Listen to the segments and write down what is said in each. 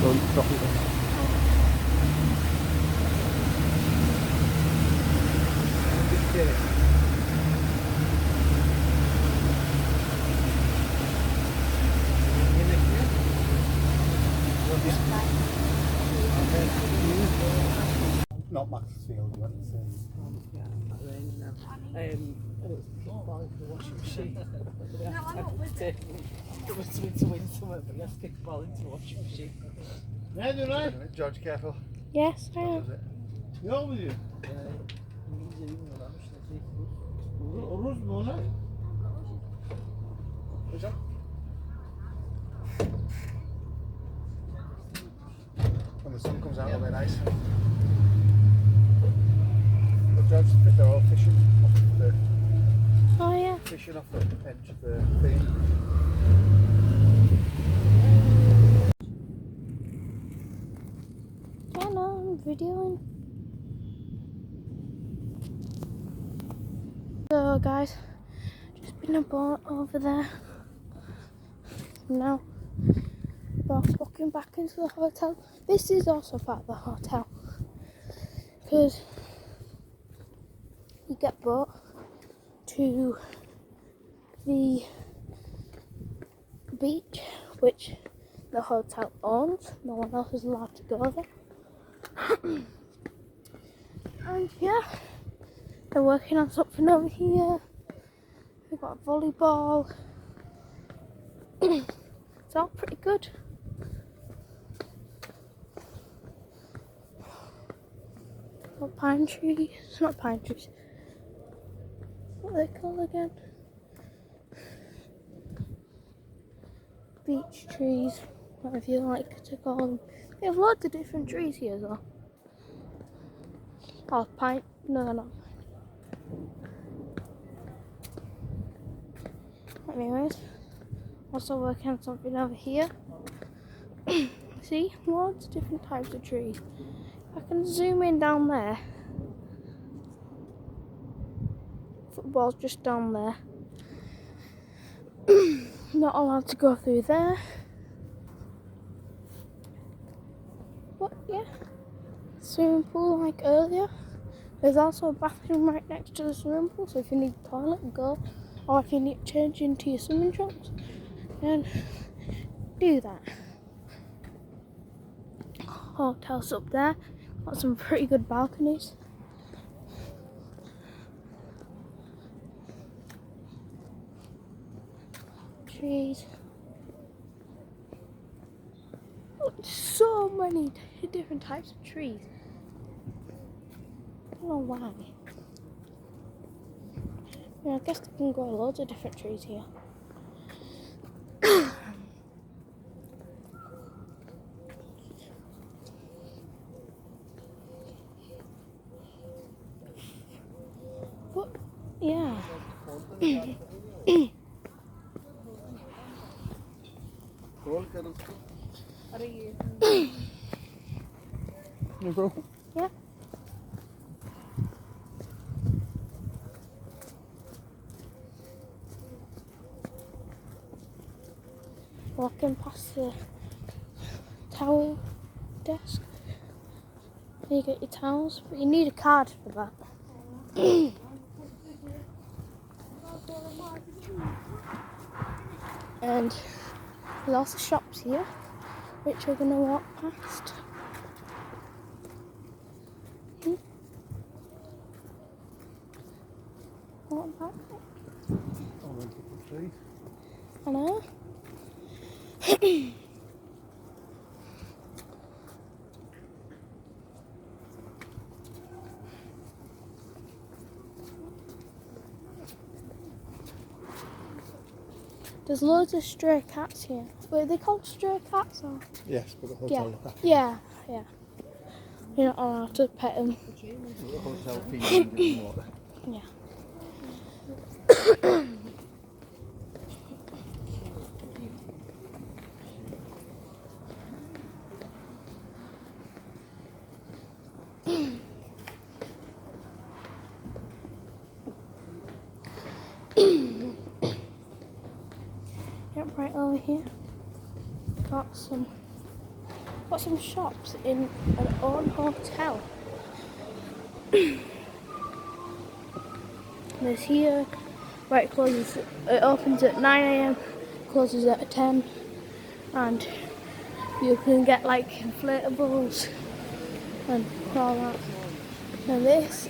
Don't drop it in. Not Maxfield, but it's and it's kickball into the washing machine. It was to win somewhere, but let's kickball into the washing machine. yeah, do right. George, careful. Yes, I am. You over you? Rus mu ona? Hocam. When the sun comes out, it'll be nice. The George, they're all fishing off the. Oh yeah. Fishing off the edge of the thing. Yeah, no, I'm videoing. So guys, just been a boat over there. Now, walking back into the hotel. This is also part of the hotel because you get boat to the beach, which the hotel owns. No one else is allowed to go there. And yeah, they're working on something over here. We've got volleyball. It's all pretty good. Got pine trees, not pine trees. What are they called again? Beech trees, whatever you like to call them. We have lots of different trees here though. Oh, pine, no they're not. Anyways, also working on something over here. See, lots of different types of trees. I can zoom in down there. Football's just down there. Not allowed to go through there. But yeah, swimming pool like earlier. There's also a bathroom right next to the swimming pool, so if you need a toilet, go. Or if you need to change into your swimming trunks, then do that. Hotels up there, got some pretty good balconies. Trees. Oh, so many different types of trees. I don't know why. Yeah, I guess they can grow loads of different trees here. But yeah. Are you? You bro? Yeah. Walking past the towel desk. You get your towels, but you need a card for that. And there's also shops here, which we're going to walk past. What back? I know. There's loads of stray cats here. Wait, are they called stray cats or? Yes, but the hotel look after. Yeah. You're not allowed to pet them. The hotel feeds and gives them water. Yeah. Yep, right over here. Got some got some shops in an own hotel. There's here where it closes. It opens at 9 a.m, closes at 10, and you can get like inflatables and all that. And this,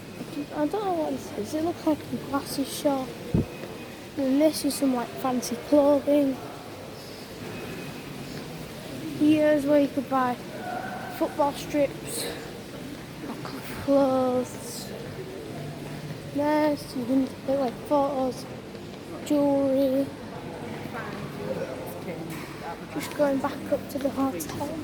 I don't know what this is. It looks like a glasses shop. And this is some like fancy clothing. Here's where you could buy football strips, or clothes. There's you can take like photos, jewellery. Just going back up to the hotel.